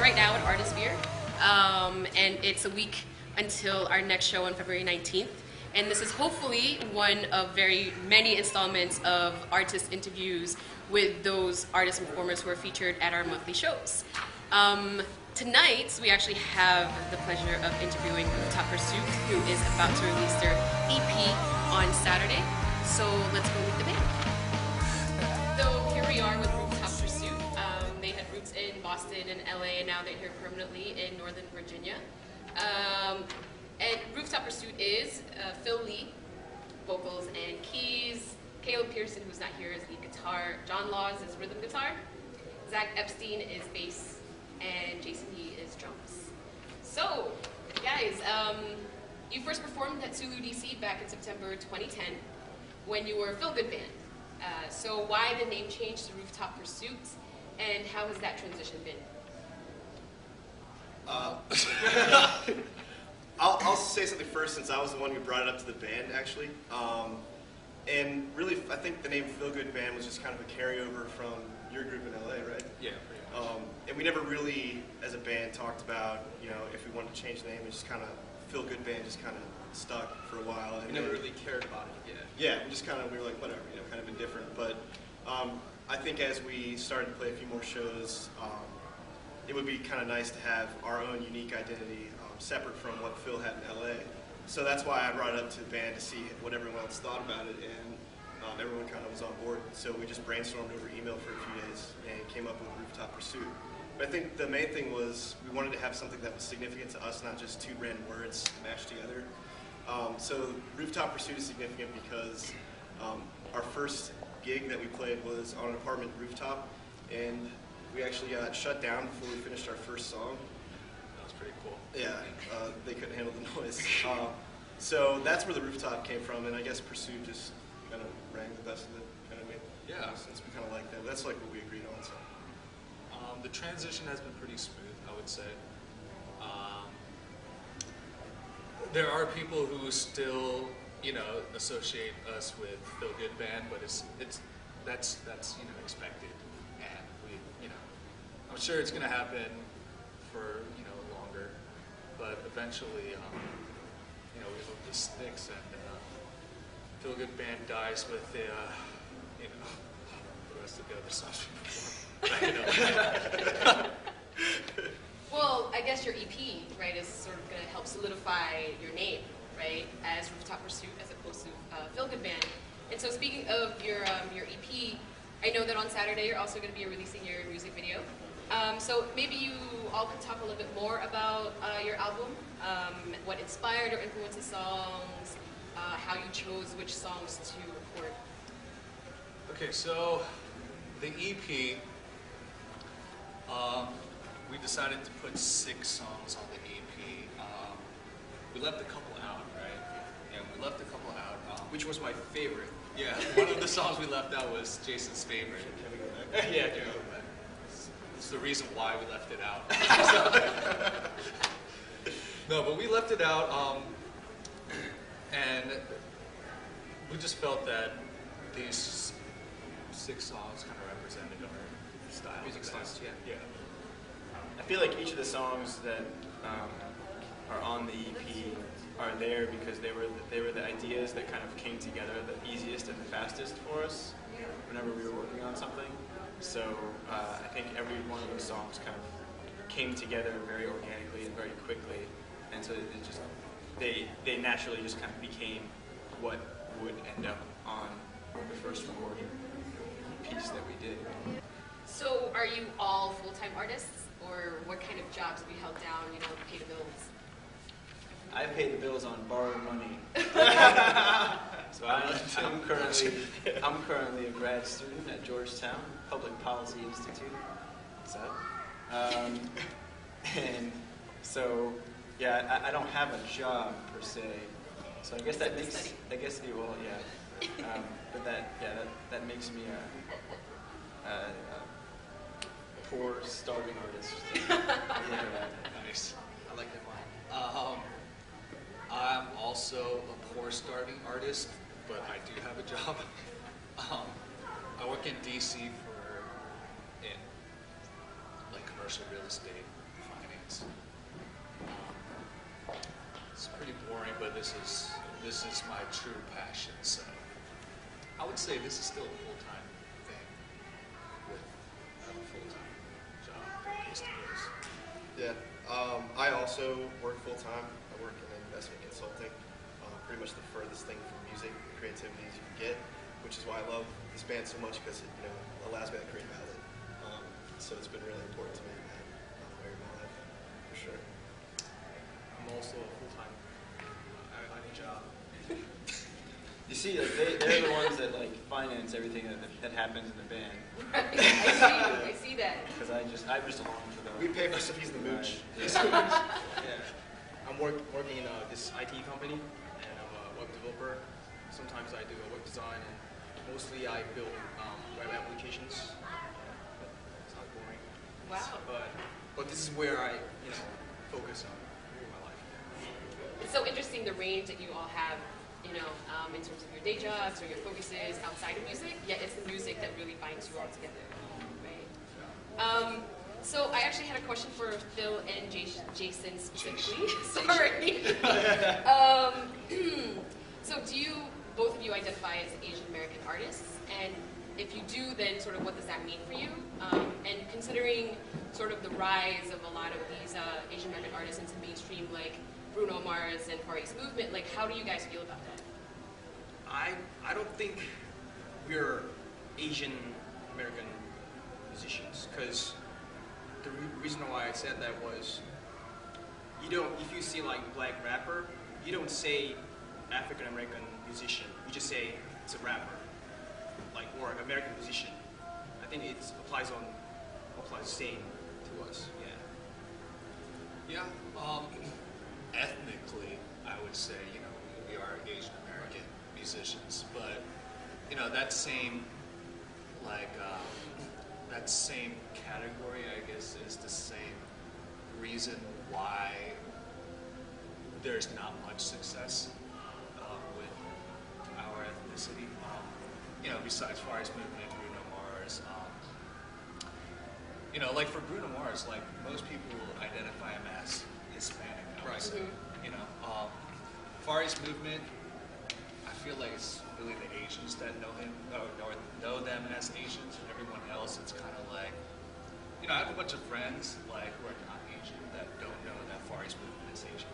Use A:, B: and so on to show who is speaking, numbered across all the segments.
A: right now at Artisphere, and it's a week until our next show on February 19th. And this is hopefully one of very many installments of artist interviews with those artists and performers who are featured at our monthly shows. Tonight, we actually have the pleasure of interviewing Rooftop Pursuit, who is about to release their EP on Saturday. So let's go meet the band. So here we are with Rooftop Pursuit. They had roots in Boston and LA, and now they're here permanently in Northern Virginia. And Rooftop Pursuit is Phil Lee, vocals and keys, Caleb Pearson, who's not here, is lead guitar, John Laws is rhythm guitar, Zach Epstein is bass, and Jason Yee is drums. So, guys, you first performed at Sulu, DC back in September 2010 when you were a Feel Good band. So why the name change to Rooftop Pursuit, and how has that transition been?
B: I'll say something first, since I was the one who brought it up to the band, actually. And really, I think the name Feel Good Band was just kind of a carryover from your group in LA, right?
C: Yeah, pretty much.
B: And we never really, as a band, talked about, you know, if we wanted to change the name. It just kind of, Feel Good Band just kind of stuck for a while. And
C: we never really cared about it yet.
B: Yeah, we just kind of, we were like, whatever, you know, kind of indifferent. But I think as we started to play a few more shows, it would be kind of nice to have our own unique identity, separate from what Phil had in LA. So that's why I brought it up to the band to see what everyone else thought about it, and everyone kind of was on board. So we just brainstormed over email for a few days and came up with Rooftop Pursuit. But I think the main thing was we wanted to have something that was significant to us, not just two random words mashed together. So Rooftop Pursuit is significant because our first gig that we played was on an apartment rooftop, and we actually got shut down before we finished our first song.
C: That was pretty cool.
B: Yeah, they couldn't handle the noise. So that's where the rooftop came from, and I guess Pursuit just kind of rang the best of it, kind of made since we kind of like that. That's like what we agreed on. So
C: the transition has been pretty smooth, I would say. There are people who still, you know, associate us with Feel Good Band, but that's you know, expected, and we, you know, I'm sure it's going to happen for, you know, longer, but eventually, you know, we hope this sticks and Feel Good Band dies with the, you know, the rest of the other songs we perform.
A: Well, I guess your EP, right, is sort of going to help solidify your name, right, as Rooftop Pursuit as opposed to Feel Good Band. And so speaking of your EP, I know that on Saturday you're also going to be releasing your music video. So maybe you all could talk a little bit more about your album, what inspired or influenced the songs, how you chose which songs to record.
C: Okay, so the EP, we decided to put 6 songs on the EP. We left a couple out, right? Yeah, we left a couple out.
D: Which was my favorite.
C: Yeah, one of the songs we left out was Jason's favorite.
B: can we go back?
C: Yeah, can we go back? It's the reason why we left it out. No, but we left it out, and we just felt that these 6 songs kind of represented our style.
D: Music styles, yeah.
C: Yeah.
D: I feel like each of the songs that are on the EP are there because they were the ideas that kind of came together the easiest and the fastest for us whenever we were working on something. So I think every one of those songs kind of came together very organically and very quickly, and so it just they naturally just kind of became what would end up on the first recording piece that we did.
A: So are you all full-time artists, or what kind of jobs have you held down, you know, to pay the bills?
D: I pay the bills on borrowed money. So I'm currently a grad student at Georgetown Public Policy Institute. What's up? And so yeah, I don't have a job per se. So I guess that makes well yeah. But that makes me a poor starving artist. Yeah.
C: Nice. I like that line. I'm also a poor starving artist, but I do have a job. I work in DC in like commercial real estate bands. It's pretty boring, but this is my true passion. So I would say this is still a full-time thing with a full-time job. Case to case.
B: Yeah. I also work full-time. I work in investment consulting. Pretty much the furthest thing from music and creativity as you can get, which is why I love this band so much, because it allows me that creative outlet. So it's been really important to me in that area of my life, for sure.
E: I'm also a full-time. I need a job.
D: You see, like, they're the ones that like finance everything that happens in the band.
A: I see that.
D: Because I just along for them.
B: We pay for Sophie's the mooch.
E: Yeah. I'm working in this IT company, and I'm a web developer. Sometimes I do a web design, and mostly I build web applications. It's not boring.
A: Wow.
E: But this is where I focus on my life.
A: It's so interesting the range that you all have, in terms of your day jobs or your focuses outside of music, yet it's the music that really binds you all together, right? So I actually had a question for Phil and Jason specifically. Sorry. So do both of you identify as Asian American artists? And if you do, then sort of what does that mean for you? And considering sort of the rise of a lot of these Asian American artists into mainstream, like Bruno Mars and Far East Movement, like how do you guys feel about that?
E: I don't think we're Asian American musicians, because the reason why I said that was, if you see like black rapper, you don't say African American musician, you just say it's a rapper, like, or American musician. I think it applies the same to us.
C: Yeah. Ethnically, I would say, we are Asian American musicians, but that same that same category, I guess, is the same reason why there's not much success with our ethnicity. Besides Far East Movement, Bruno Mars. Like for Bruno Mars, like most people identify him as Hispanic. I would say. Far East Movement, I feel like it's really the Asians that know him, or know them as Asians, and everyone else, it's kind of like, I have a bunch of friends like who are not Asian that don't know that Far East Movement is Asian.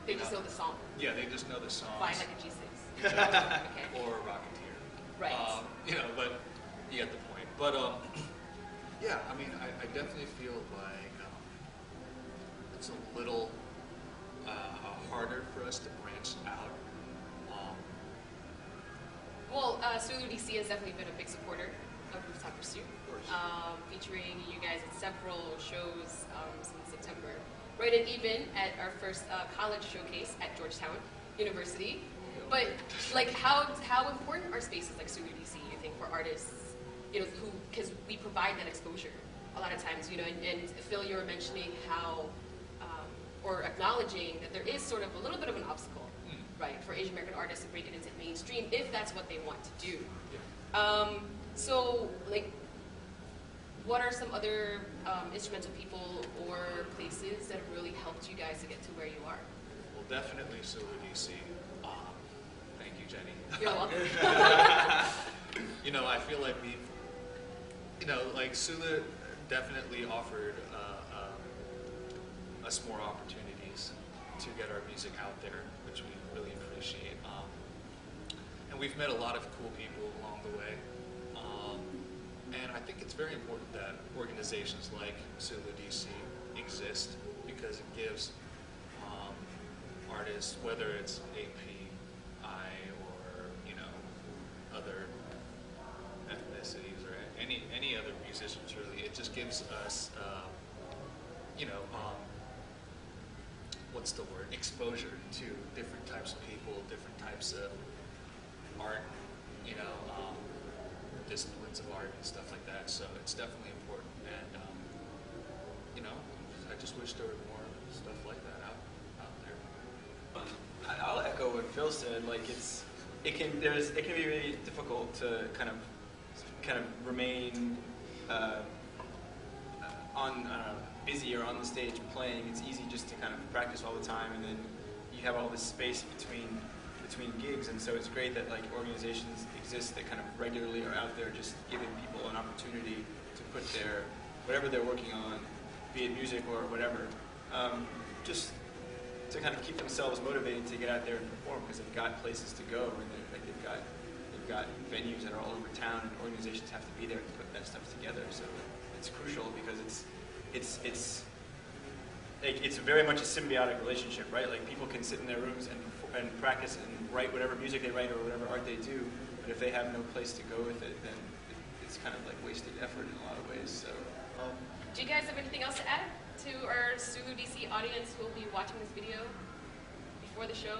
A: They just know the song.
C: Yeah, they just know the songs.
A: Fly like a G6.
C: Okay. Or Rocketeer.
A: Right.
C: But you get the point. But yeah, I definitely feel like it's a little harder for us to branch out.
A: Well, Sulu DC has definitely been a big supporter of Rooftop Pursuit, featuring you guys at several shows since September. Right, and even at our first college showcase at Georgetown University. But like, how important are spaces like Sulu DC, you think, for artists, because we provide that exposure a lot of times, and Phil, you were mentioning how, or acknowledging that there is sort of a little bit of an obstacle, right, for Asian American artists to break it into mainstream if that's what they want to do. Yeah. So, like, what are some other instrumental people or places that have really helped you guys to get to where you are?
C: Well, definitely Sulu DC. Thank you, Jenny.
A: You're welcome.
C: I feel like Sulu definitely offered us more opportunities to get our music out there, which we really appreciate. And we've met a lot of cool people along the way. And I think it's very important that organizations like Sulu DC exist, because it gives artists, whether it's API or other ethnicities or any other musicians, really, it just gives us what's the word? Exposure to different types of people, different types of art, disciplines of art and stuff like that. So it's definitely important, and I just wish there were more stuff like that out there.
D: I'll echo what Phil said. Like, it can be really difficult to kind of remain on busy or on the stage playing, it's easy just to kind of practice all the time, and then you have all this space between gigs, and so it's great that like organizations exist that kind of regularly are out there just giving people an opportunity to put their whatever they're working on, be it music or whatever, just to kind of keep themselves motivated to get out there and perform, because they've got places to go, and they've got venues that are all over town, and organizations have to be there to put that stuff together. So it's crucial because it's very much a symbiotic relationship, right? Like people can sit in their rooms and practice and write whatever music they write or whatever art they do, but if they have no place to go with it, then it's kind of like wasted effort in a lot of ways. So,
A: do you guys have anything else to add to our Sulu DC audience who will be watching this video before the show?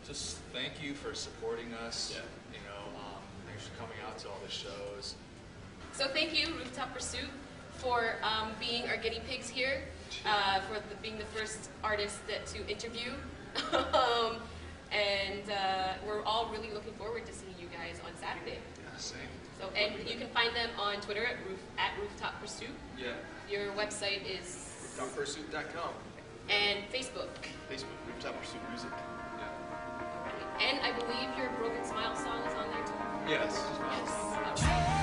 C: Just thank you for supporting us.
D: Yeah.
C: You know, thanks for coming out to all the shows.
A: So thank you, Rooftop Pursuit, for being our guinea pigs here, being the first artist to interview. And we're all really looking forward to seeing you guys on Saturday.
C: Yeah, same.
A: So, and you can find them on Twitter at Rooftop Pursuit.
E: Yeah.
A: Your website is
E: RooftopPursuit.com.
A: and Facebook.
B: Facebook, Rooftop Pursuit Music.
E: Yeah.
A: And I believe your Broken Smile song is on there too.
E: Yes.
A: Yes. All right.